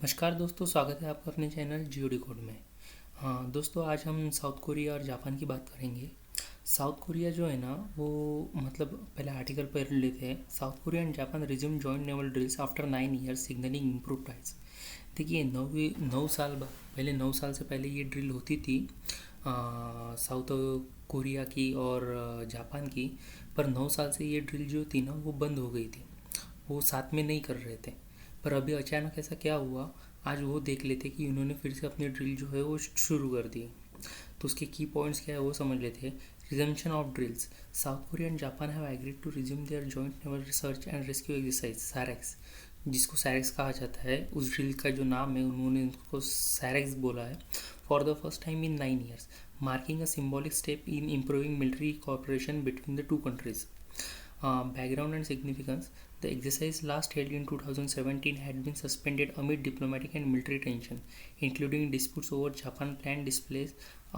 नमस्कार दोस्तों, स्वागत है आपका अपने चैनल जियो डिकोड में। हाँ दोस्तों, आज हम साउथ कोरिया और जापान की बात करेंगे। साउथ कोरिया जो है ना वो मतलब पहले आर्टिकल पढ़ लेते हैं। South Korea and Japan resume joint naval drills after 9 years signalling improve ties. देखिए 9 साल पहले 9 साल से पहले ये ड्रिल होती थी साउथ कोरिया की और जापान की। पर 9 साल से ये ड्रिल जो थी ना वो बंद हो गई थी, वो साथ में नहीं कर रहे थे। पर अभी अचानक ऐसा क्या हुआ, आज वो देख लेते कि उन्होंने फिर से अपनी ड्रिल जो है वो शुरू कर दी। तो उसके की पॉइंट्स क्या है वो समझ लेते हैं। Resumption of drills. South Korea and Japan have agreed to resume their joint naval research and rescue exercise SAREX, जिसको सैरेक्स कहा जाता है। उस ड्रिल का जो नाम है उन्होंने उसको सैरेक्स बोला है। For the first time in 9 years, marking a symbolic step in improving military cooperation between the two countries. Background and significance. The exercise, last held in 2017, had been suspended amid diplomatic and military tension, including disputes over Japan planned displays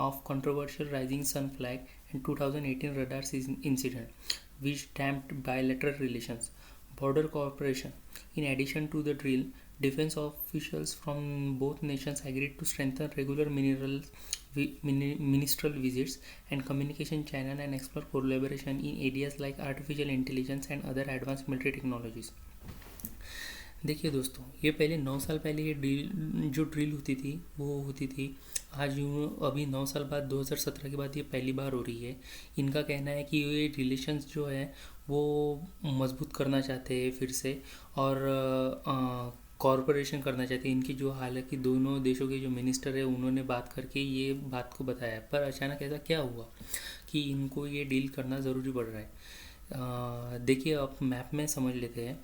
of controversial Rising Sun flag and 2018 radar incident, which damped bilateral relations. Border cooperation. In addition to the drill, defense officials from both nations agreed to strengthen regular ministerial visits and communication channel and explore collaboration in areas like artificial intelligence and other advanced military technologies. देखिए दोस्तों, ये पहले 9 साल पहले ये drill होती थी वो होती थी। आज यूँ अभी 9 साल बाद 2017 के बाद ये पहली बार हो रही है। इनका कहना है कि ये रिलेशंस जो है वो मजबूत करना चाहते हैं फिर से, और कॉरपोरेशन करना चाहते हैं इनकी। जो हालांकि दोनों देशों के जो मिनिस्टर है उन्होंने बात करके ये बात को बताया, पर अचानक ऐसा क्या हुआ कि इनको ये डील करना ज़रूरी पड़ रहा है। देखिए अब मैप में समझ लेते हैं।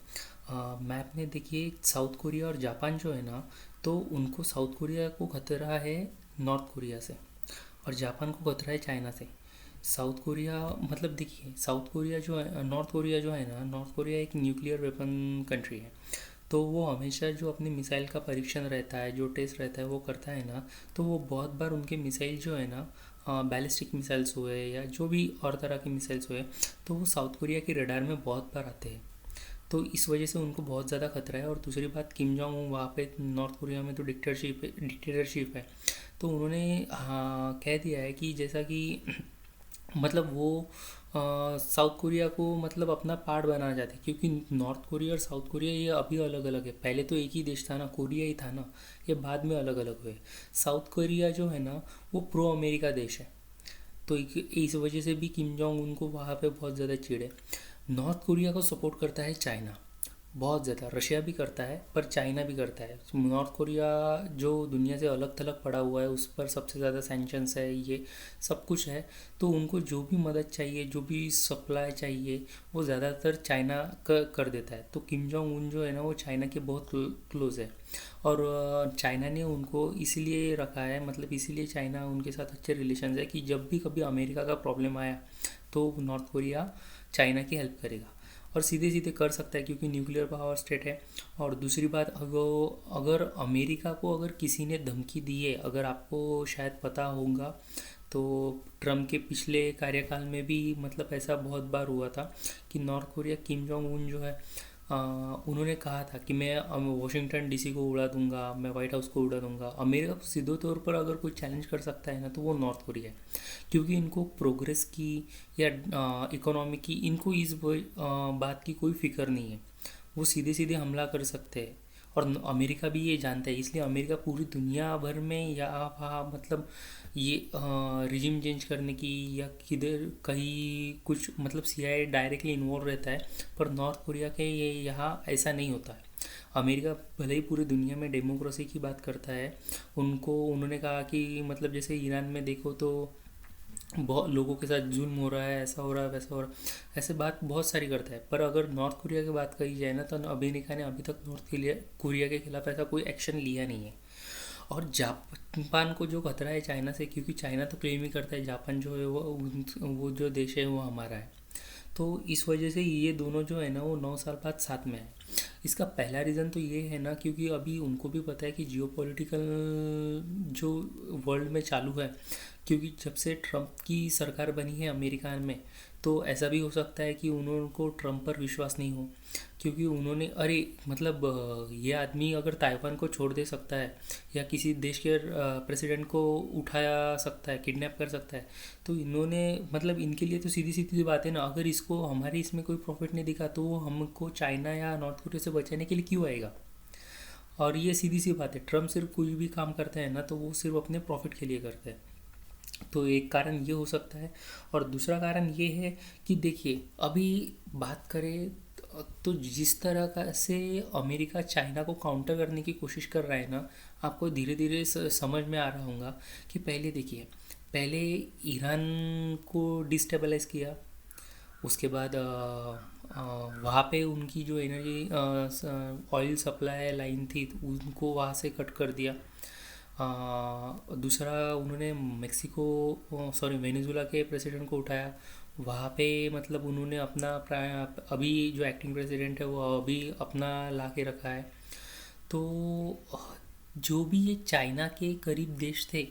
मैप में देखिए साउथ कोरिया और जापान जो है ना, तो उनको साउथ कोरिया को खतरा है नॉर्थ कोरिया से, और जापान को खतरा है चाइना से। साउथ कोरिया मतलब देखिए साउथ कोरिया जो है, नॉर्थ कोरिया जो है ना, नॉर्थ कोरिया एक न्यूक्लियर वेपन कंट्री है। तो वो हमेशा जो अपनी मिसाइल का परीक्षण रहता है, जो टेस्ट रहता है वो करता है ना, तो वो बहुत बार उनके मिसाइल जो है ना, बैलिस्टिक मिसाइल्स हुए या जो भी और तरह के मिसाइल्स हुए, तो वो साउथ कोरिया के रडार में बहुत बार आते हैं। तो इस वजह से उनको बहुत ज़्यादा खतरा है। और दूसरी बात, किम जोंग उन वहाँ पे नॉर्थ कोरिया में तो डिक्टेटरशिप है। तो उन्होंने हाँ कह दिया है कि जैसा कि मतलब वो साउथ कोरिया को मतलब अपना पार्ट बनाना चाहते हैं, क्योंकि नॉर्थ कोरिया और साउथ कोरिया ये अभी अलग अलग है। पहले तो एक ही देश था ना, कोरिया ही था ना, ये बाद में अलग अलग हुए। साउथ कोरिया जो है ना वो प्रो अमेरिका देश है। तो इस वजह से भी किम जोंग उनको वहाँ पे बहुत ज़्यादा चिढ़ है। नॉर्थ कोरिया को सपोर्ट करता है चाइना बहुत ज़्यादा। रशिया भी करता है पर चाइना भी करता है। नॉर्थ कोरिया जो दुनिया से अलग थलग पड़ा हुआ है, उस पर सबसे ज़्यादा सैंक्शंस है, ये सब कुछ है। तो उनको जो भी मदद चाहिए, जो भी सप्लाई चाहिए, वो ज़्यादातर चाइना कर देता है। तो किम जोंग उन जो है ना वो चाइना के बहुत क्लोज है। और चाइना ने उनको इसीलिए रखा है, मतलब इसीलिए चाइना उनके साथ अच्छे रिलेशन है कि जब भी कभी अमेरिका का प्रॉब्लम आया तो नॉर्थ कोरिया चाइना की हेल्प करेगा, और सीधे सीधे कर सकता है क्योंकि न्यूक्लियर पावर स्टेट है। और दूसरी बात, अगर अमेरिका को अगर किसी ने धमकी दी है, अगर आपको शायद पता होगा तो ट्रम्प के पिछले कार्यकाल में भी मतलब ऐसा बहुत बार हुआ था कि north Korea Kim Jong Un जो है उन्होंने कहा था कि मैं वॉशिंगटन डीसी को उड़ा दूंगा, मैं वाइट हाउस को उड़ा दूंगा। अमेरिका को सीधे तौर पर अगर कोई चैलेंज कर सकता है ना तो वो नॉर्थ कोरिया है, क्योंकि इनको प्रोग्रेस की या इकोनॉमी की इनको इस बात की कोई फिक्र नहीं है। वो सीधे सीधे हमला कर सकते हैं, और अमेरिका भी ये जानता है। इसलिए अमेरिका पूरी दुनिया भर में या वहाँ मतलब ये रिजिम चेंज करने की या किधर कहीं कुछ मतलब सीआईए डायरेक्टली इन्वॉल्व रहता है। पर नॉर्थ कोरिया के ये यहाँ ऐसा नहीं होता है। अमेरिका भले ही पूरी दुनिया में डेमोक्रेसी की बात करता है, उन्होंने कहा कि मतलब जैसे ईरान में देखो तो बहुत लोगों के साथ जुल्म हो रहा है, ऐसा हो रहा है, वैसा हो रहा है, ऐसे बात बहुत सारी करता है। पर अगर नॉर्थ कोरिया की बात करी जाए ना, तो अमेरिका ने अभी तक कोरिया के खिलाफ ऐसा कोई एक्शन लिया नहीं है। और जापान को जो खतरा है चाइना से, क्योंकि चाइना तो क्लेम ही करता है जापान जो है वो जो देश है वो हमारा है। तो इस वजह से ये दोनों जो है ना वो 9 साल बाद साथ में है। इसका पहला रीज़न तो ये है ना, क्योंकि अभी उनको भी पता है कि जियोपॉलिटिकल जो वर्ल्ड में चालू है, क्योंकि जब से ट्रम्प की सरकार बनी है अमेरिका में, तो ऐसा भी हो सकता है कि उनको ट्रम्प पर विश्वास नहीं हो, क्योंकि उन्होंने अरे मतलब ये आदमी अगर ताइवान को छोड़ दे सकता है या किसी देश के प्रेसिडेंट को उठाया सकता है, किडनैप कर सकता है, तो इन्होंने मतलब इनके लिए तो सीधी सीधी बात है ना, अगर इसको हमारे इसमें कोई प्रॉफिट नहीं दिखा तो वो हमको चाइना या नॉर्थ कोरिया से बचाने के लिए क्यों आएगा। और ये सीधी सी बात है, ट्रम्प सिर्फ कोई भी काम करता है ना तो वो सिर्फ अपने प्रॉफिट के लिए करता है। तो एक कारण ये हो सकता है। और दूसरा कारण ये है कि देखिए अभी बात करें तो जिस तरह का से अमेरिका चाइना को काउंटर करने की कोशिश कर रहा है ना, आपको धीरे धीरे समझ में आ रहा होगा कि पहले देखिए, पहले ईरान को डिस्टेबलाइज किया, उसके बाद वहाँ पे उनकी जो एनर्जी ऑयल सप्लाई लाइन थी तो उनको वहाँ से कट कर दिया। दूसरा उन्होंने मेक्सिको सॉरी वेनेजुला के प्रेसिडेंट को उठाया, वहाँ पे मतलब उन्होंने अपना अभी जो एक्टिंग प्रेसिडेंट है वो अभी अपना ला के रखा है। तो जो भी ये चाइना के करीब देश थे,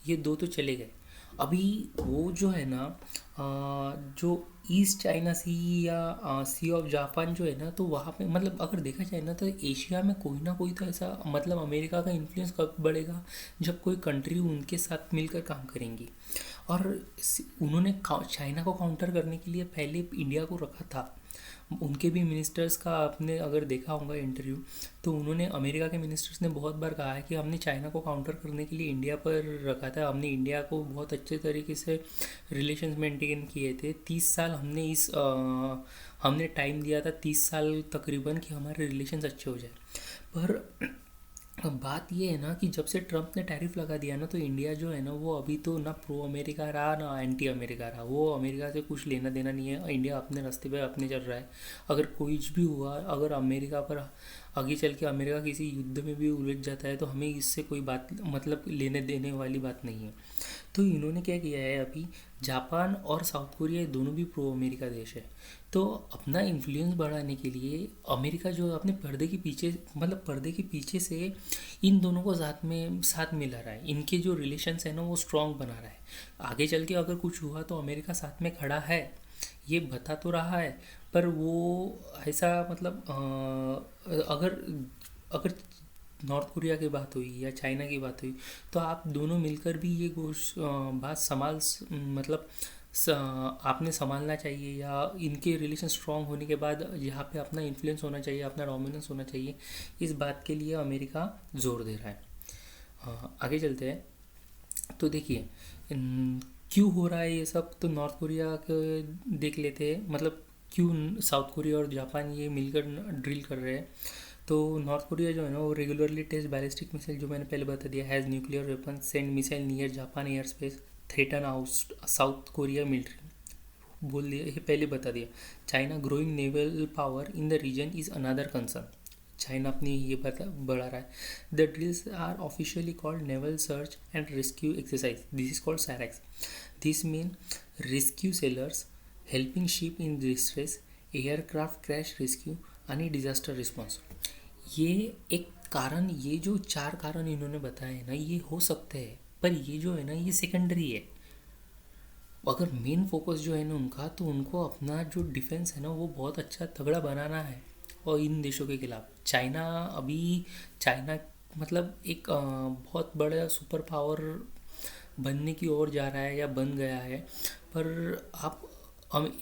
ये दो तो चले गए। अभी वो जो है ना जो ईस्ट चाइना सी या सी ऑफ जापान जो है ना, तो वहाँ पे मतलब अगर देखा जाए ना तो एशिया में कोई ना कोई तो ऐसा मतलब अमेरिका का इन्फ्लुएंस कब बढ़ेगा, जब कोई कंट्री उनके साथ मिलकर काम करेंगी। और उन्होंने चाइना को काउंटर करने के लिए पहले इंडिया को रखा था। उनके भी मिनिस्टर्स का आपने अगर देखा होगा इंटरव्यू, तो उन्होंने अमेरिका के मिनिस्टर्स ने बहुत बार कहा है कि हमने चाइना को काउंटर करने के लिए इंडिया पर रखा था, हमने इंडिया को बहुत अच्छे तरीके से रिलेशंस मेंटेन किए थे। 30 साल हमने टाइम दिया था, 30 साल तकरीबन, कि हमारे रिलेशंस अच्छे हो जाए। पर बात ये है ना कि जब से ट्रम्प ने टैरिफ लगा दिया ना, तो इंडिया जो है ना वो अभी तो ना प्रो अमेरिका रहा ना एंटी अमेरिका रहा, वो अमेरिका से कुछ लेना देना नहीं है। इंडिया अपने रास्ते पे अपने चल रहा है। अगर कुछ भी हुआ, अगर अमेरिका पर आगे चल के अमेरिका किसी युद्ध में भी उलझ जाता है, तो हमें इससे कोई बात मतलब लेने देने वाली बात नहीं है। तो इन्होंने क्या किया है, अभी जापान और साउथ कोरिया दोनों भी प्रो अमेरिका देश है। तो अपना इन्फ्लुएंस बढ़ाने के लिए अमेरिका जो है अपने पर्दे के पीछे मतलब पर्दे के पीछे से इन दोनों को साथ मिला रहा है, इनके जो रिलेशंस है ना वो स्ट्रॉन्ग बना रहा है। आगे चल के अगर कुछ हुआ तो अमेरिका साथ में खड़ा है, ये बता तो रहा है। पर वो ऐसा मतलब अगर अगर नॉर्थ कोरिया की बात हुई या चाइना की बात हुई, तो आप दोनों मिलकर भी ये बात मतलब आपने संभालना चाहिए, या इनके रिलेशन स्ट्रांग होने के बाद यहाँ पे अपना इन्फ्लुएंस होना चाहिए, अपना डोमिनेंस होना चाहिए। इस बात के लिए अमेरिका जोर दे रहा है। आगे चलते हैं। तो देखिए क्यों हो रहा है ये सब, तो नॉर्थ कोरिया के देख लेते हैं, मतलब क्यों साउथ कोरिया और जापान ये मिलकर ड्रिल कर रहे हैं। तो नॉर्थ कोरिया जो है ना वो रेगुलरली टेस्ट बैलिस्टिक मिसाइल, जो मैंने पहले बता दिया, has nuclear weapon, send missile near Japan air space, threaten out South Korea military, बोल दिया ये पहले बता दिया। China growing naval power in the region is another concern, China अपनी ये बढ़ा रहा है। The drills are officially called naval search and rescue exercise, this is called SAREX. This mean rescue sailors, helping ship in distress, aircraft crash rescue आणि disaster response. ये एक कारण, ये जो 4 कारण इन्होंने बताए हैं ना, ये हो सकते हैं, पर ये जो है ना ये सेकेंडरी है। अगर मेन फोकस जो है ना उनका, तो उनको अपना जो डिफेंस है ना वो बहुत अच्छा तगड़ा बनाना है। और इन देशों के खिलाफ चाइना मतलब एक बहुत बड़ा सुपर पावर बनने की ओर जा रहा है या बन गया है। पर आप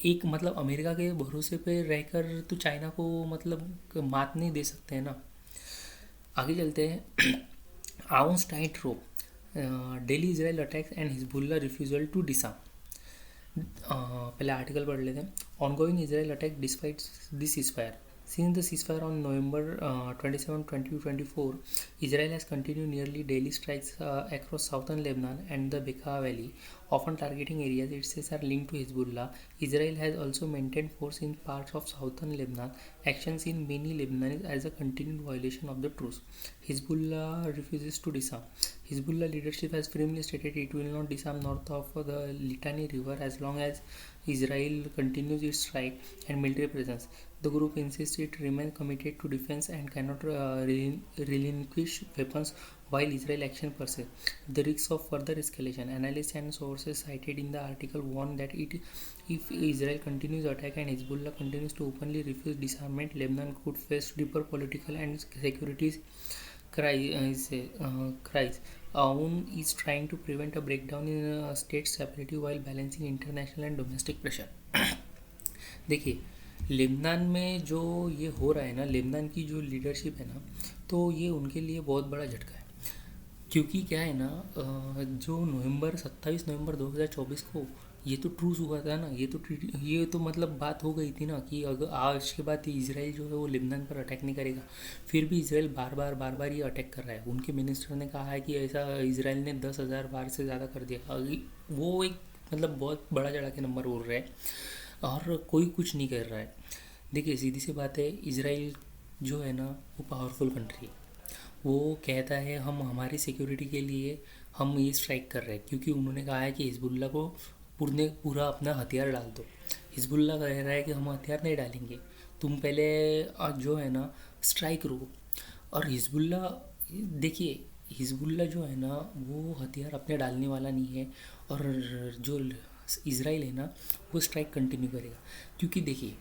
एक मतलब अमेरिका के भरोसे पे रहकर तो चाइना को मतलब मात नहीं दे सकते हैं ना। आगे चलते हैं। Ounce tight rope, daily Israel attacks and Hezbollah refusal to disarm. पहले आर्टिकल पढ़ लेते हैं। Ongoing Israel attack despite this ceasefire, since the ceasefire on November 27, 2024, Israel has continued nearly daily strikes across southern Lebanon and the Bekaa Valley, often targeting areas it says are linked to Hezbollah. Israel has also maintained force in parts of southern Lebanon. Actions in many Lebanese as a continued violation of the truce. Hezbollah refuses to disarm. Hezbollah leadership has firmly stated it will not disarm north of the Litani River as long as Israel continues its strike and military presence. The group insists it remains committed to defense and cannot relinquish weapons while Israel action persists. The risks of further escalation. Analysts and sources cited in the article warn that if Israel continues attack and Hezbollah continues to openly refuse disarmament, Lebanon could face deeper political and security crisis. Aoun is trying to prevent a breakdown in state stability while balancing international and domestic pressure. देखिए, Lebanon में जो ये हो रहा है ना, Lebanon की जो लीडरशिप है ना, तो ये उनके लिए बहुत बड़ा झटका है। क्योंकि क्या है ना, जो 27 नवंबर 2024 को ये तो ट्रूस हुआ था ना, ये तो मतलब बात हो गई थी ना कि अगर आज के बाद इजराइल जो है वो लेबनान पर अटैक नहीं करेगा। फिर भी इजराइल बार बार ये अटैक कर रहा है। उनके मिनिस्टर ने कहा है कि ऐसा इजराइल ने 10,000 बार से ज़्यादा कर दिया। वो एक मतलब बहुत बड़ा चढ़ा के नंबर बोल रहा है और कोई कुछ नहीं कर रहा है। देखिए, सीधी सी बात है, इजराइल जो है ना वो पावरफुल कंट्री है। वो कहता है हम हमारी सिक्योरिटी के लिए हम ये स्ट्राइक कर रहे हैं, क्योंकि उन्होंने कहा है कि हिजबुल्ला को पूरा अपना हथियार डाल दो। हिजबुल्ला कह रहा है कि हम हथियार नहीं डालेंगे, तुम पहले जो है ना स्ट्राइक करो। और हिजबुल्ला, देखिए, हिजबुल्ला जो है ना वो हथियार अपने डालने वाला नहीं है और जो इजराइल है ना वो स्ट्राइक कंटिन्यू करेगा। क्योंकि देखिए,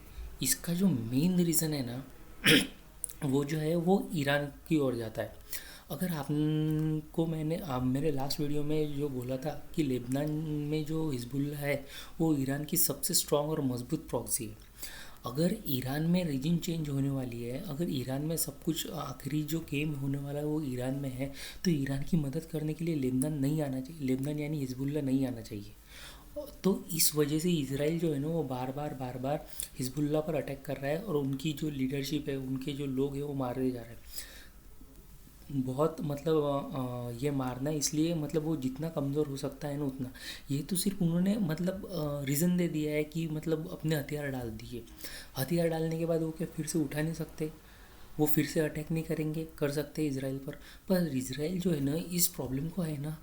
इसका जो मेन रीज़न है ना वो जो है वो ईरान की ओर जाता है। अगर आपको मेरे लास्ट वीडियो में जो बोला था कि लेबनान में जो हिजबुल्ला है वो ईरान की सबसे स्ट्रॉन्ग और मजबूत प्रॉक्सी है। अगर ईरान में रीजन चेंज होने वाली है, अगर ईरान में सब कुछ आखिरी जो गेम होने वाला है वो ईरान में है, तो ईरान की मदद करने के लिए लेबनान नहीं आना चाहिए, लेबनान यानी हिजबुल्ला नहीं आना चाहिए। तो इस वजह से इजराइल जो है ना वो बार बार हिजबुल्ला पर अटैक कर रहा है और उनकी जो लीडरशिप है, उनके जो लोग हैं वो मारे जा रहे हैं। बहुत मतलब ये मारना इसलिए मतलब वो जितना कमज़ोर हो सकता है ना उतना। ये तो सिर्फ उन्होंने मतलब रीज़न दे दिया है कि मतलब अपने हथियार डाल दिए। हथियार डालने के बाद वो क्या फिर से उठा नहीं सकते? वो फिर से अटैक नहीं करेंगे? कर सकते हैं इसराइल पर इसराइल जो है ना इस प्रॉब्लम को है ना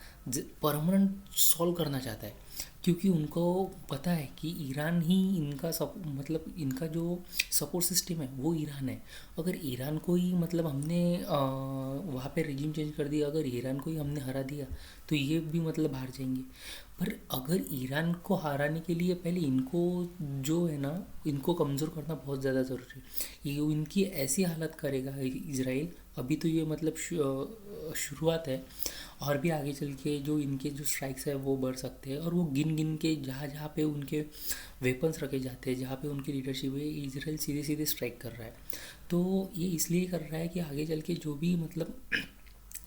परमानेंट सॉल्व करना चाहता है। क्योंकि उनको पता है कि ईरान ही इनका मतलब इनका जो सपोर्ट सिस्टम है वो ईरान है। अगर ईरान को ही मतलब हमने वहाँ पे रिजीम चेंज कर दिया, अगर ईरान को ही हमने हरा दिया तो ये भी मतलब हार जाएंगे। पर अगर ईरान को हराने के लिए पहले इनको जो है ना इनको कमज़ोर करना बहुत ज़्यादा ज़रूरी है। ये इनकी ऐसी हालत करेगा इजराइल, अभी तो ये मतलब शुरुआत है, और भी आगे चल के जो इनके जो स्ट्राइक्स है वो बढ़ सकते हैं। और वो गिन के जहाँ पे उनके वेपन्स रखे जाते हैं, जहाँ पे उनकी लीडरशिप है, इजराइल सीधे सीधे स्ट्राइक कर रहा है। तो ये इसलिए कर रहा है कि आगे चल के जो भी मतलब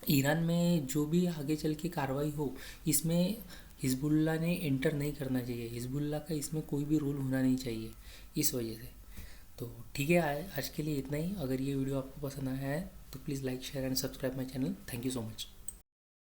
ईरान में जो भी आगे चल के कार्रवाई हो, इसमें हिजबुल्ला ने एंटर नहीं करना चाहिए, हिजबुल्ला का इसमें कोई भी रोल होना नहीं चाहिए इस वजह से। तो ठीक है, आज के लिए इतना ही। अगर ये वीडियो आपको पसंद आया है तो please like, share and subscribe my channel. Thank you so much.